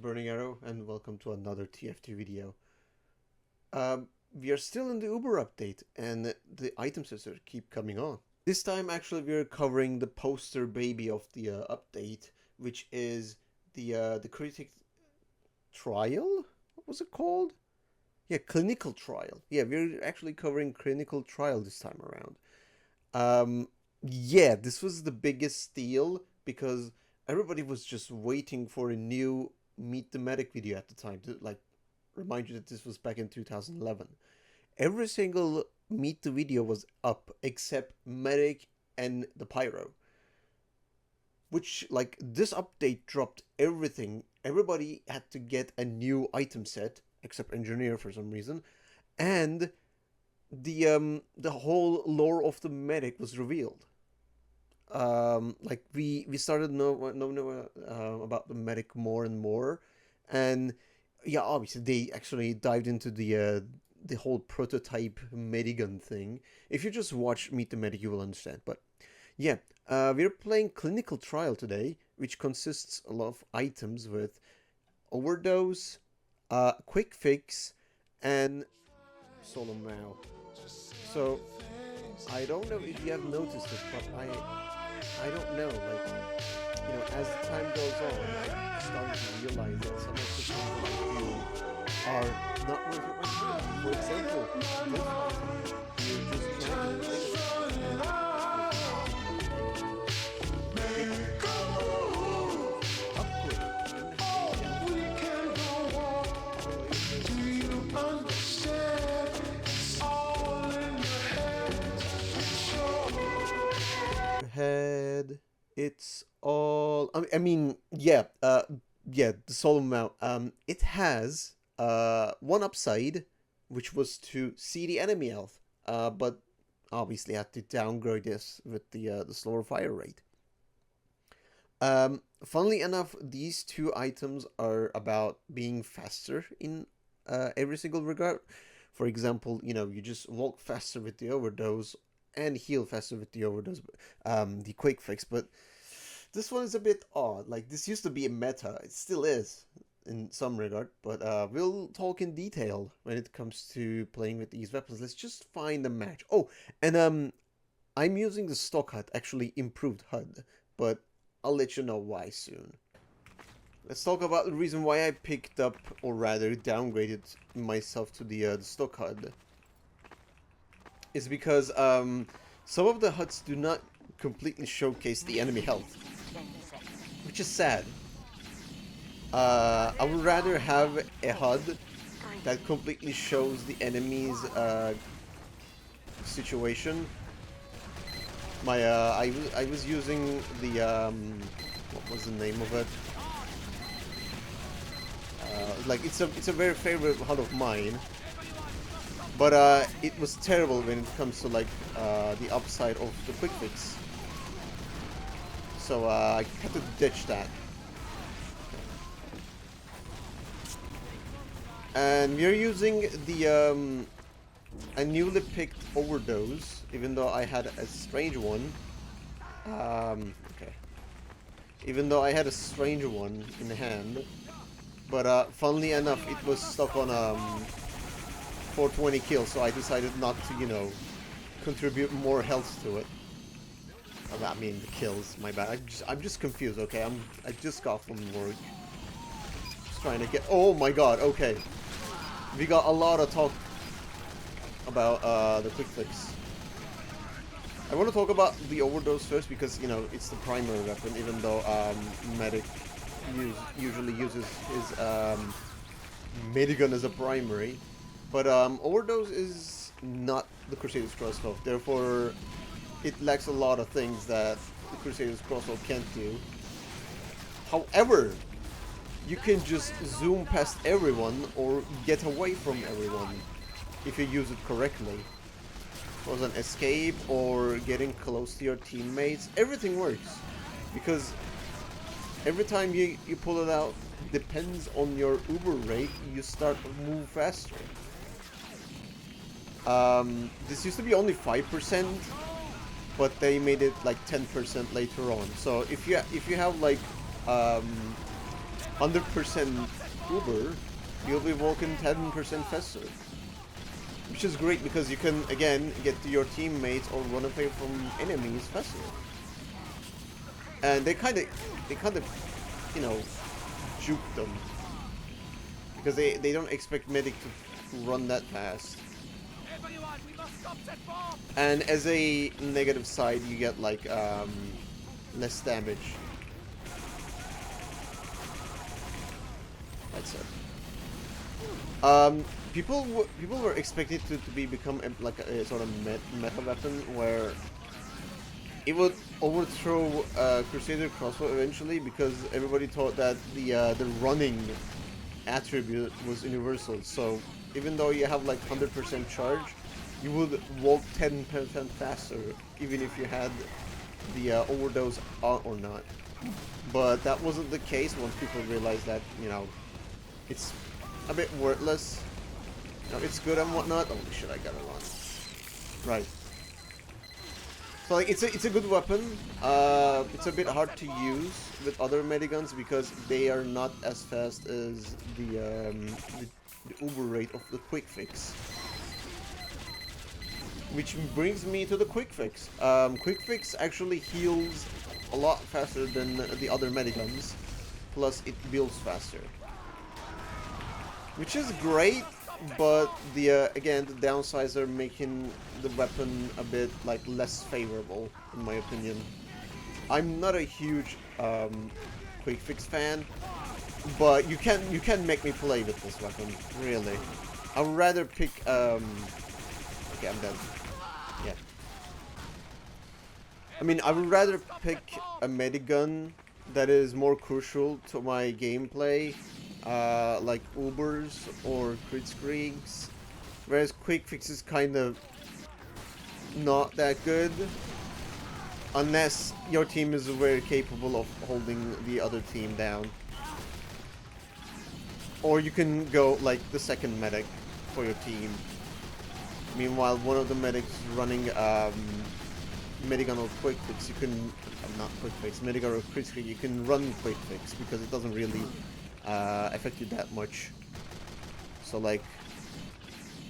Burning Arrow, and welcome to another TF2 video. We are still in the Uber update, and the item sets keep coming on. This time, actually, we are covering the poster baby of the update, which is the critic trial. What was it called? Yeah, clinical trial. Yeah, we're actually covering clinical trial this time around. Yeah, this was the biggest deal because everybody was just waiting for a new Meet the Medic video at the time to remind you that this was back in 2011. Every single Meet the video was up except Medic and the Pyro. Which, this update dropped everything. Everybody had to get a new item set, except Engineer for some reason. And the whole lore of the Medic was revealed. We started know about the Medic more and more, and yeah, obviously they actually dived into the whole prototype Medigun thing. If you just watch Meet the Medic, you will understand. But yeah, we're playing Clinical Trial today, which consists a lot of items with Overdose, Quick Fix, and Solo Mao. So I don't know if you have noticed it, but I don't know, as the time goes on, I started to realize that some of the things that I do are not worth it myself. For example, this you're just trying to head. It's all. Yeah. The solo mount. It has one upside, which was to see the enemy health. But obviously had to downgrade this with the slower fire rate. Funnily enough, these two items are about being faster in every single regard. For example, you just walk faster with the Overdose and heal faster with the Overdose, the Quick Fix, but this one is a bit odd. This used to be a meta, it still is in some regard, but we'll talk in detail when it comes to playing with these weapons. Let's just find a match. Oh, and I'm using the stock HUD, actually improved HUD, but I'll let you know why soon. Let's talk about the reason why I picked up, or rather downgraded myself to the stock HUD. Is because some of the HUDs do not completely showcase the enemy health, which is sad. I would rather have a HUD that completely shows the enemy's situation. I was using the what was the name of it? It's a very favorite HUD of mine. But it was terrible when it comes to the upside of the Quick Fix. So I had to ditch that. And we're using the a newly picked Overdose, even though I had a strange one. Okay. Even though I had a strange one in hand, but funnily enough, it was stuck on 420 kills, so I decided not to, contribute more health to it. I mean, the kills, my bad. I'm just confused, okay? I just got from work. Just trying to get... Oh my god, okay. We got a lot of talk about the Quick Fix. I want to talk about the Overdose first because, it's the primary weapon, even though Medic usually uses his Medigun as a primary. But Overdose is not the Crusader's Crossbow, therefore it lacks a lot of things that the Crusader's Crossbow can't do. However, you can just zoom past everyone or get away from everyone if you use it correctly. Was an escape or getting close to your teammates, everything works. Because every time you pull it out, depends on your Uber rate, you start to move faster. This used to be only 5%, but they made it 10% later on. So if you have 100% Uber, you'll be walking 10% faster. Which is great because you can, again, get to your teammates or run away from enemies faster. And they kind of, you know, juke them. Because they don't expect medic to run that fast. And as a negative side, you get like less damage. That's it. People were expected to become like a sort of meta weapon where it would overthrow Crusader crossbow eventually, because everybody thought that the running attribute was universal. So even though you have like 100% charge, you would walk 10% faster even if you had the overdose on or not. But that wasn't the case once people realized that, you know, it's a bit worthless. You know, it's good and whatnot. Oh shit, I gotta run. Right. So like, it's a good weapon. It's a bit hard to use with other mediguns because they are not as fast as the Uber rate of the quick fix. Which brings me to the quick fix. Quick fix actually heals a lot faster than the other mediguns, plus it builds faster, which is great. But the again, the downsides are making the weapon a bit like less favorable, in my opinion. I'm not a huge quick fix fan, but you can make me play with this weapon. Really, I would rather pick. Okay, I'm done. Yeah. I mean, I would rather pick a medigun that is more crucial to my gameplay. Like Ubers or Kritzkriegs, whereas quick fix is kind of not that good unless your team is very capable of holding the other team down. Or you can go like the second medic for your team. Meanwhile, one of the medics running medigun or quick fix, you can not quick fix, medigun or Kritzkrieg, you can run quick fix because it doesn't really affect you that much. So like,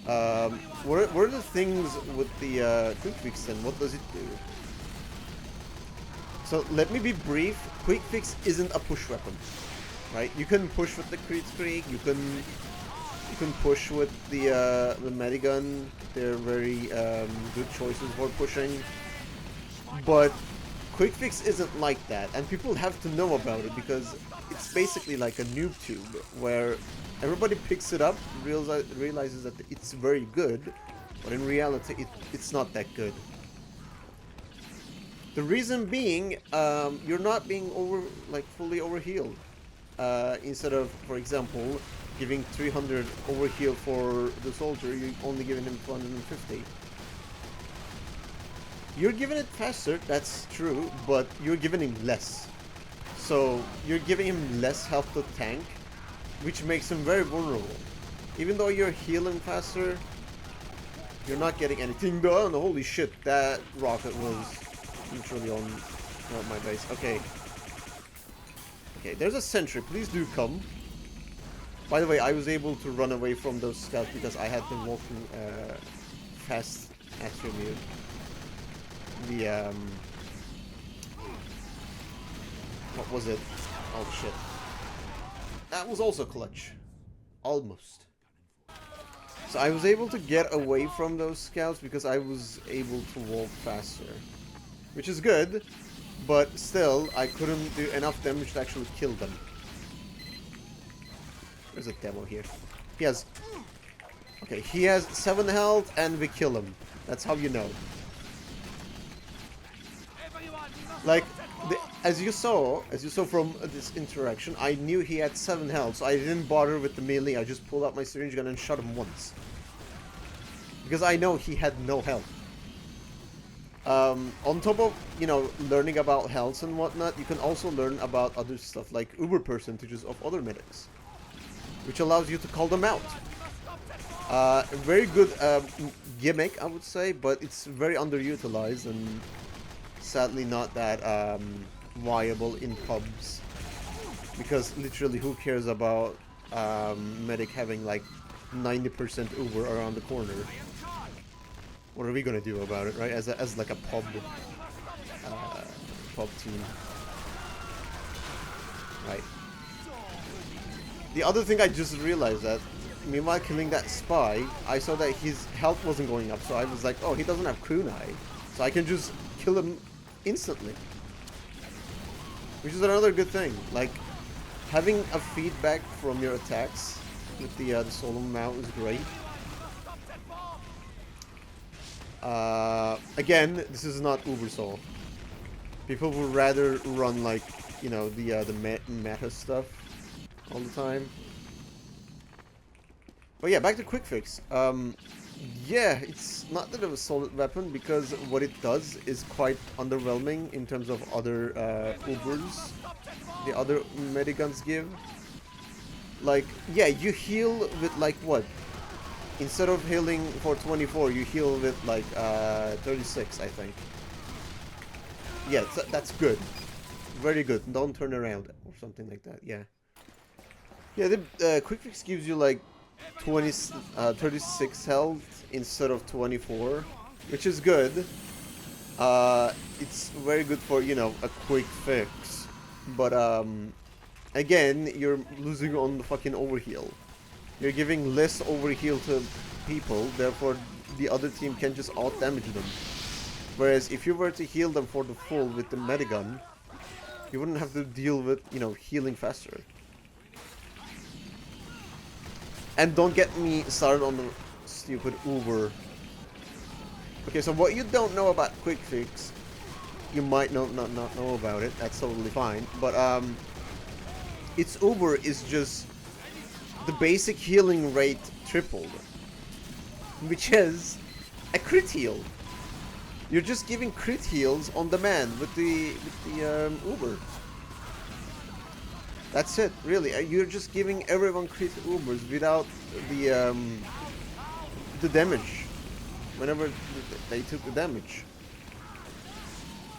what are the things with the quick fix then? What does it do? So let me be brief. Quick fix isn't a push weapon, right? You can push with the Kritzkrieg, you can push with the medigun. They're very good choices for pushing, but quick fix isn't like that, and people have to know about it because it's basically like a noob tube where everybody picks it up, realizes that it's very good, but in reality it's not that good. The reason being, you're not being fully overhealed. Instead of, for example, giving 300 overheal for the soldier, you're only giving him 250. You're giving it faster, that's true, but you're giving him less. So you're giving him less health to tank, which makes him very vulnerable. Even though you're healing faster, you're not getting anything done. Holy shit, that rocket was literally on my base. Okay. Okay, there's a sentry. Please do come. By the way, I was able to run away from those scouts because I had been walking fast attribute. The what was it? Oh shit. That was also clutch. Almost. So I was able to get away from those scouts because I was able to walk faster. Which is good, but still I couldn't do enough damage to actually kill them. There's a demo here. He has... Okay, he has 7 health and we kill him. That's how you know. Like, as you saw from this interaction, I knew he had 7 health, so I didn't bother with the melee. I just pulled out my syringe gun and shot him once. Because I know he had no health. On top of, you know, learning about health and whatnot, you can also learn about other stuff, like Uber percentages of other medics, which allows you to call them out. Very good gimmick, I would say, but it's very underutilized and sadly not that viable in pubs. Because literally, who cares about medic having like 90% Uber around the corner? What are we gonna do about it, right? As like a pub team, right? The other thing I just realized that, meanwhile killing that spy, I saw that his health wasn't going up, so I was like, oh, he doesn't have kunai, so I can just kill him instantly. Which is another good thing. Like, having a feedback from your attacks with the solo mount is great. Again, this is not Uber Soul. People would rather run like, you know, the meta stuff all the time. But yeah, back to quick fix. Yeah, it's not that of a solid weapon because what it does is quite underwhelming in terms of other Ubers the other mediguns give. Like, yeah, you heal with like what? Instead of healing for 24, you heal with like 36, I think. Yeah, that's good. Very good. Don't turn around or something like that. Yeah. Yeah, the quick fix gives you like 36 health instead of 24, which is good. It's very good for, you know, a quick fix. But again, you're losing on the fucking overheal. You're giving less overheal to people, therefore the other team can just out-damage them. Whereas if you were to heal them for the full with the medigun, you wouldn't have to deal with, you know, healing faster. And don't get me started on the stupid Uber. Okay, so what you don't know about quick fix, you might not know about it. That's totally fine. But its Uber is just the basic healing rate tripled, which is a crit heal. You're just giving crit heals on demand with the Uber. That's it, really. You're just giving everyone crit Ubers without the damage. Whenever they took the damage.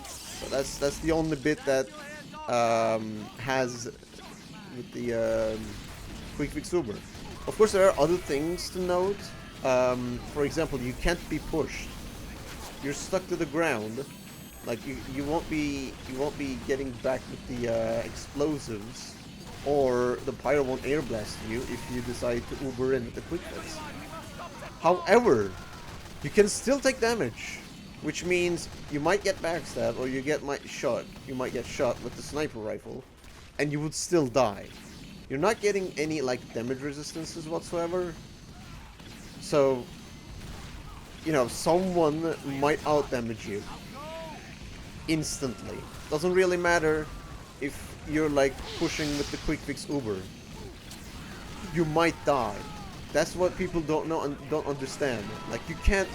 So that's the only bit that has with the quick fix Uber. Of course, there are other things to note. For example, you can't be pushed. You're stuck to the ground. Like you won't be getting back with the explosives, or the pyro won't air blast you if you decide to Uber in with the quick fix. However, you can still take damage, which means you might get backstabbed or you might get shot with the sniper rifle, and you would still die. You're not getting any like damage resistances whatsoever. So, you know, someone might out damage you instantly. Doesn't really matter if you're like pushing with the quick fix Uber. You might die. That's what people don't know and don't understand. Like you can't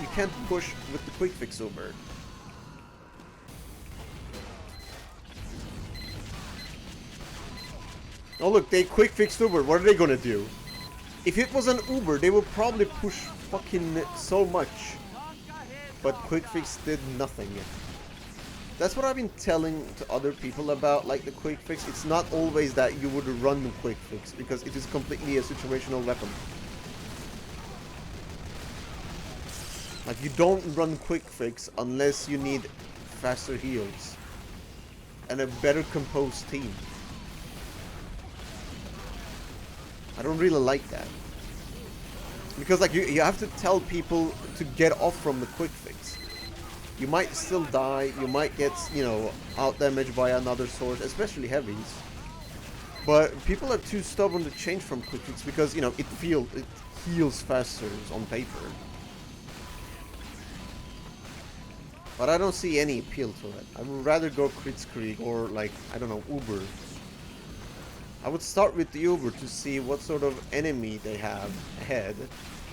push with the quick fix Uber. Oh look, they quick fixed Uber. What are they gonna do? If it was an Uber, they would probably push fucking so much. But quick fix did nothing. That's what I've been telling to other people about, like the quick fix. It's not always that you would run the quick fix, because it is completely a situational weapon. Like you don't run quick fix unless you need faster heals and a better composed team. I don't really like that. Because like you have to tell people to get off from the quick fix. You might still die, you might get, you know, out damaged by another source, especially heavies. But people are too stubborn to change from quick fix because, you know, it heals faster on paper. But I don't see any appeal to it. I would rather go Kritzkrieg or like, I don't know, Uber. I would start with the Uber to see what sort of enemy they have ahead.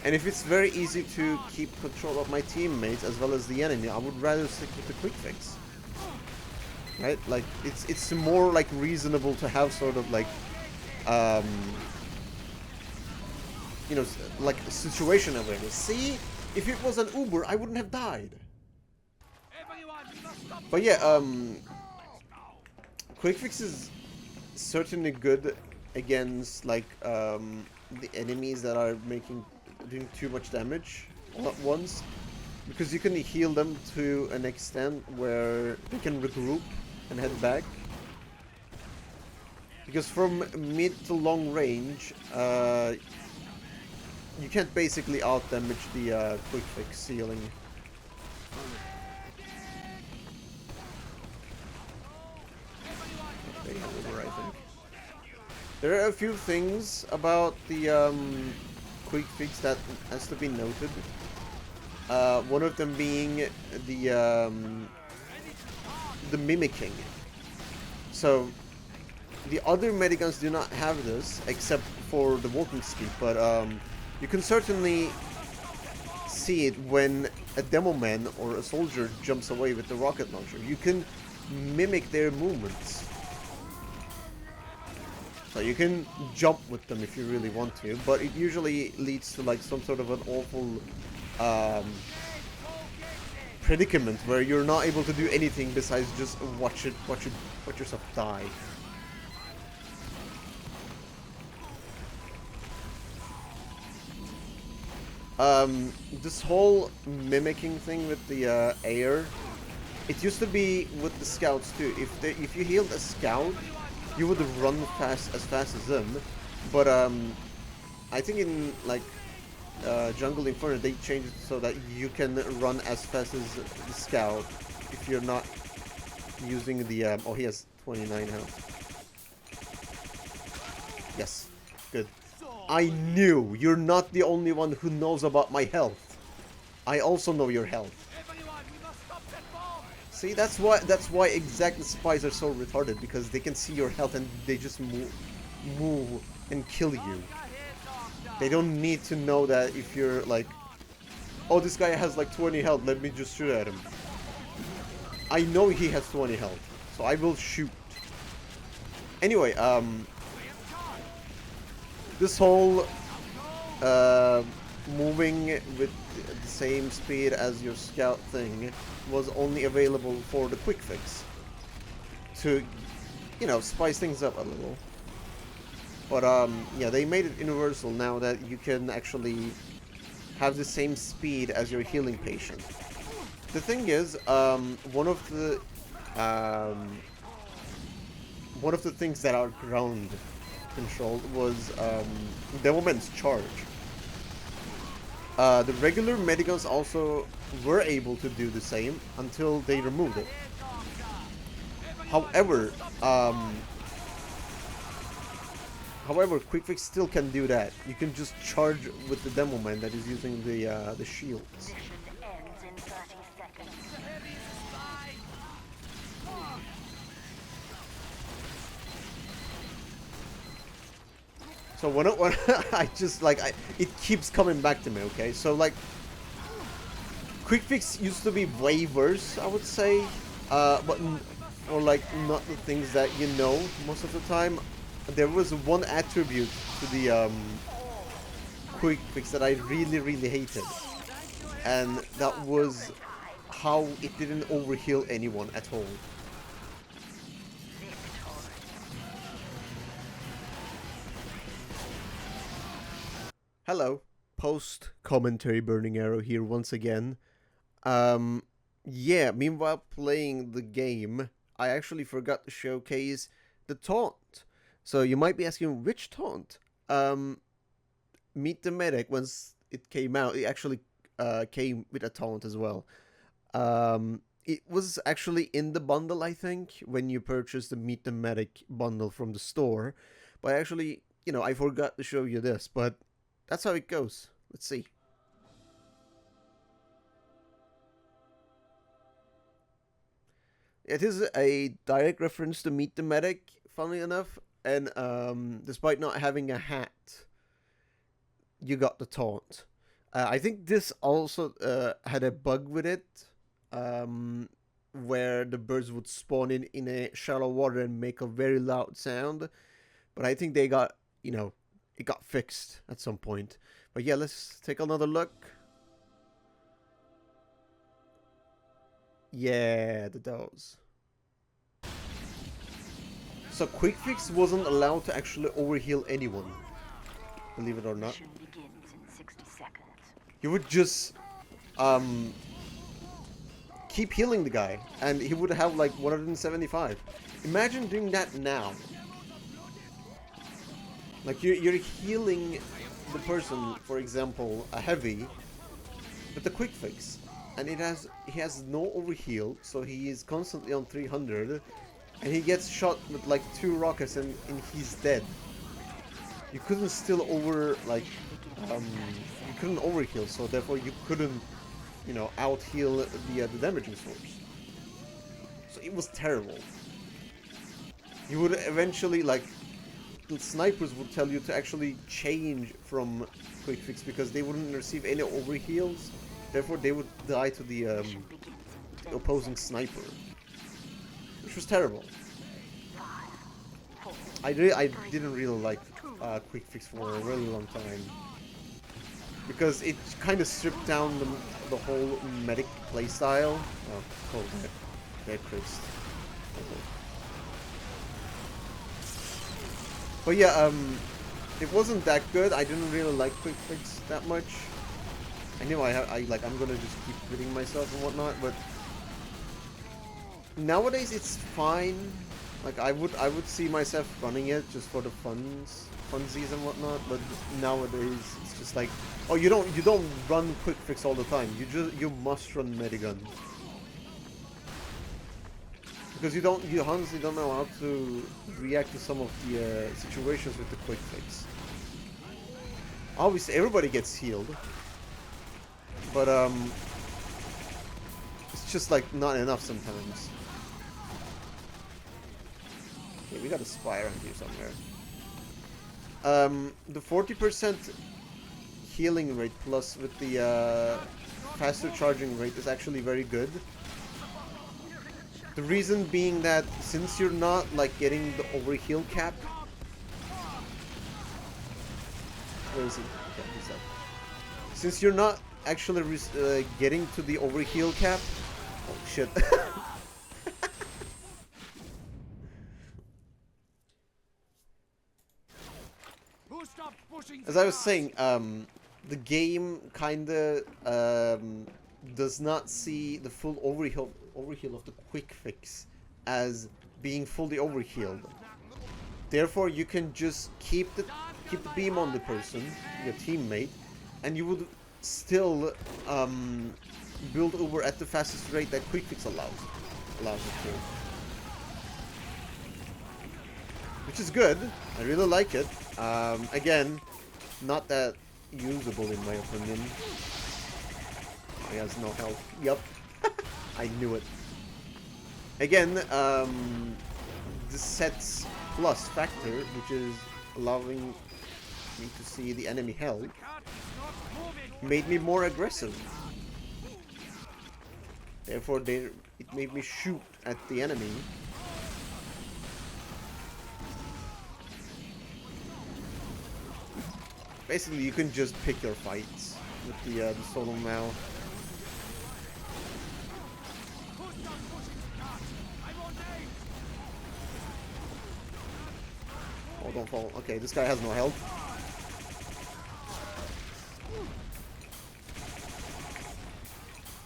And if it's very easy to keep control of my teammates as well as the enemy, I would rather stick with the quick fix. Right? Like, it's more like reasonable to have sort of like, you know, like situation awareness. See, if it was an Uber, I wouldn't have died. But yeah, quick fix is certainly good against like the enemies that are doing too much damage all at once, because you can heal them to an extent where they can regroup and head back. Because from mid to long range, you can't basically out-damage the quick fix ceiling. Okay, Uber, I think. There are a few things about the quick fix that has to be noted. One of them being the mimicking. So the other mediguns do not have this, except for the walking speed, but you can certainly see it when a demo man or a soldier jumps away with the rocket launcher. You can mimic their movements. So you can jump with them if you really want to, but it usually leads to like some sort of an awful predicament where you're not able to do anything besides just watch yourself die. This whole mimicking thing with the air, it used to be with the scouts too. If you healed a scout, you would run as fast as them. But I think in like Jungle Inferno they changed it so that you can run as fast as the scout if you're not using the oh, he has 29 health. Yes, good. I knew! You're not the only one who knows about my health. I also know your health. See, that's why exact spies are so retarded, because they can see your health and they just move and kill you. They don't need to know that if you're like, oh, this guy has like 20 health, let me just shoot at him. I know he has 20 health, so I will shoot. Anyway, this whole moving with the same speed as your scout thing was only available for the quick fix to, you know, spice things up a little. But yeah, they made it universal now that you can actually have the same speed as your healing patient. The thing is, one of the things that are ground controlled was the moment's charge. The regular mediguns also were able to do the same until they removed it. However, quick fix still can do that. You can just charge with the demo man that is using the shields. So when I just like it keeps coming back to me. Okay, so like quick fix used to be way worse, I would say, but or like not the things that you know most of the time. There was one attribute to the quick fix that I really hated, and that was how it didn't overheal anyone at all. Hello, post-commentary Burning Arrow here once again. Yeah, meanwhile playing the game, I actually forgot to showcase the taunt. So you might be asking, which taunt? Meet the Medic, once it came out, it actually came with a taunt as well. It was actually in the bundle, I think, when you purchased the Meet the Medic bundle from the store. But actually, you know, I forgot to show you this, but that's how it goes. Let's see. It is a direct reference to Meet the Medic, funnily enough, and despite not having a hat, you got the taunt. I think this also had a bug with it, where the birds would spawn in a shallow water and make a very loud sound, but I think they got, you know, it got fixed at some point. But yeah, let's take another look. Yeah, the does. So quick fix wasn't allowed to actually overheal anyone, believe it or not. Begins in 60 seconds. You would just keep healing the guy, and he would have like 175. Imagine doing that now. Like you're healing the person, for example, a heavy, with the quick fix, and he has no overheal, so he is constantly on 300, and he gets shot with like 2 rockets, and he's dead. You couldn't still you couldn't overheal, so therefore you couldn't, you know, out heal the damaging source. So it was terrible. You would eventually, like, the snipers would tell you to actually change from quick fix because they wouldn't receive any overheals. Therefore, they would die to the opposing sniper, which was terrible. I didn't really like quick fix for a really long time because it kind of stripped down the whole medic playstyle. Oh, that Christ. But yeah, it wasn't that good. I didn't really like quick fix that much. I knew I'm gonna just keep hitting myself and whatnot, but nowadays it's fine. Like I would see myself running it just for the funsies and whatnot, but nowadays it's just like, oh, you don't run quick fix all the time. You must run medigun. Because you honestly don't know how to react to some of the situations with the quick fix. Obviously, everybody gets healed, but it's just like not enough sometimes. Okay, we got a spy around here somewhere. The 40% healing rate plus with the faster charging rate is actually very good. The reason being that since you're not like getting the overheal cap. Where is he? Okay, he's up. Since you're not actually getting to the overheal cap. Oh shit. As I was saying, the game kinda does not see the full overheal of the quick fix as being fully overhealed. Therefore, you can just keep the beam on the person, your teammate, and you would still build Uber at the fastest rate that quick fix allows it to. Which is good. I really like it. Again, not that usable in my opinion. Oh, he has no health. Yup. I knew it. Again, the sets plus factor, which is allowing me to see the enemy health, made me more aggressive. Therefore, it made me shoot at the enemy. Basically, you can just pick your fights with the solo now. Oh, don't fall. Okay, this guy has no health.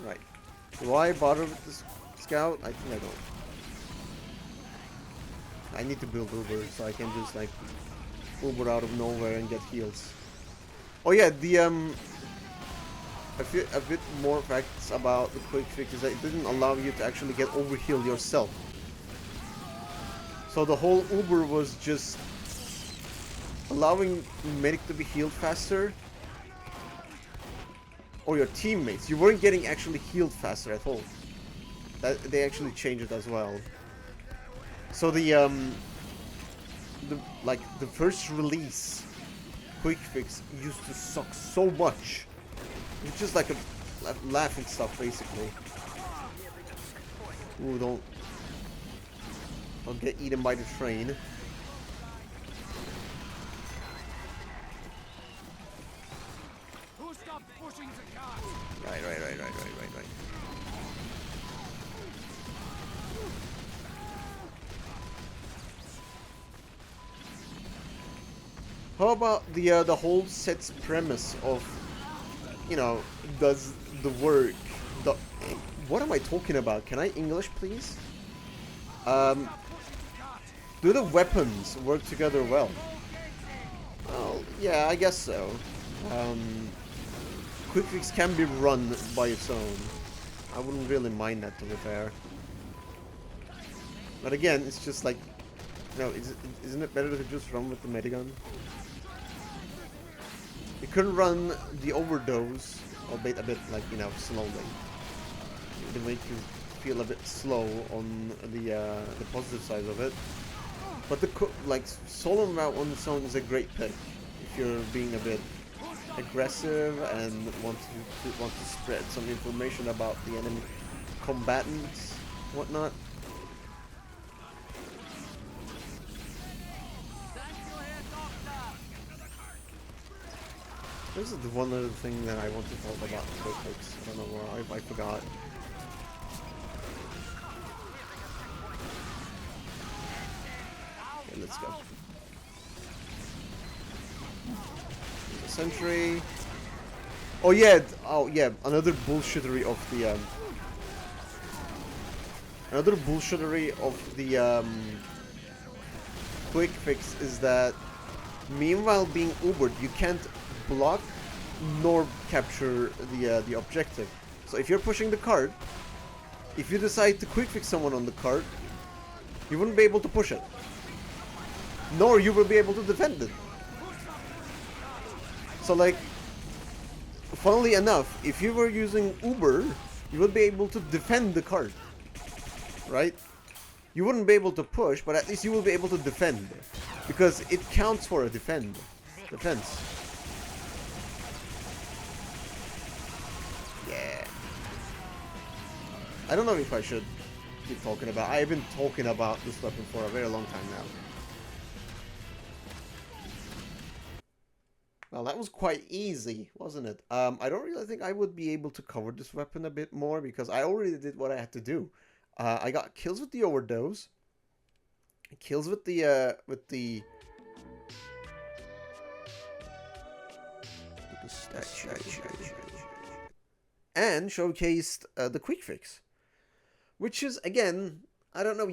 Right. Do I bother with this scout? I think I don't. I need to build Uber so I can just like Uber out of nowhere and get heals. Oh yeah, the a bit more facts about the quick fix is that it didn't allow you to actually get overheal yourself. So the whole Uber was just allowing medic to be healed faster, or your teammates. You weren't getting actually healed faster at all. That they actually changed it as well. So the first release quick fix used to suck so much. It's just like a laughing stuff basically. Ooh, don't get eaten by the train. Right. How about the whole set's premise of, you know, does the work, the, what am I talking about? Can I English, please? Do the weapons work together well? Well, yeah, I guess so. Quick fix can be run by its own. I wouldn't really mind that, to be fair. But again, it's just like, no, isn't it better to just run with the medigun? You could run the Overdose, albeit a bit, like, you know, slowly. It would make you feel a bit slow on the positive side of it. But the like solo route on its own is a great pick if you're being a bit aggressive and want to spread some information about the enemy combatants, whatnot. This is the one other thing that I want to talk about quick fix. I don't know why I forgot. Okay, let's go. Sentry. Oh yeah, another bullshittery of the quick fix is that meanwhile being Ubered, you can't block nor capture the objective. So if you're pushing the cart, if you decide to quick fix someone on the cart, you wouldn't be able to push it, nor you will be able to defend it. So like, funnily enough, if you were using Uber, you would be able to defend the cart, right? You wouldn't be able to push, but at least you will be able to defend, because it counts for a defense. Yeah. I don't know if I should keep talking about. I've been talking about this weapon for a very long time now. Well, that was quite easy, wasn't it? I don't really think I would be able to cover this weapon a bit more because I already did what I had to do. I got kills with the Overdose, kills with the and showcased the quick fix, which is, again, I don't know,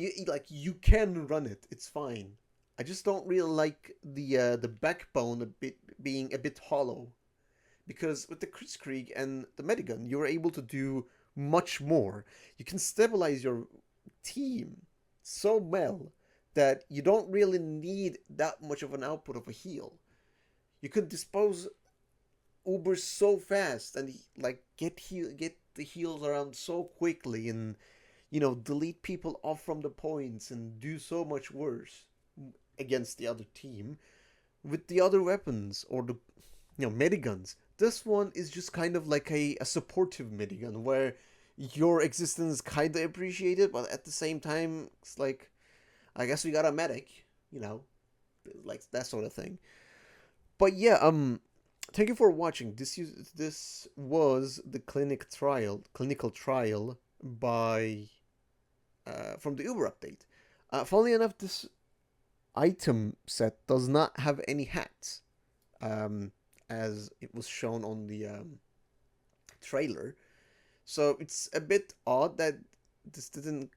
you can run it, it's fine. I just don't really like the backbone being a bit hollow, because with the Kritzkrieg and the Medigun, you're able to do much more. You can stabilize your team so well that you don't really need that much of an output of a heal. You can dispose Uber so fast and like get the heals around so quickly, and you know, delete people off from the points and do so much worse against the other team with the other weapons or the, you know, mediguns. This one is just kind of like a supportive medigun where your existence is kind of appreciated, but at the same time it's like, I guess we got a medic, you know, like that sort of thing. But yeah, thank you for watching. This was the clinical trial by from the Uber update. Funnily enough, this item set does not have any hats, as it was shown on the trailer. So it's a bit odd that this didn't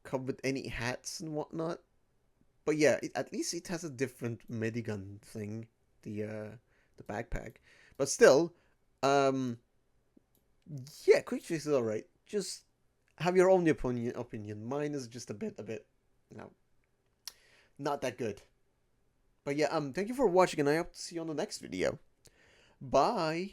come with any hats and whatnot. But yeah, at least it has a different medigun thing, the backpack. But still, yeah, quick fix is alright. Just have your own opinion. Mine is just a bit, you know, not that good. But yeah, thank you for watching, and I hope to see you on the next video. Bye!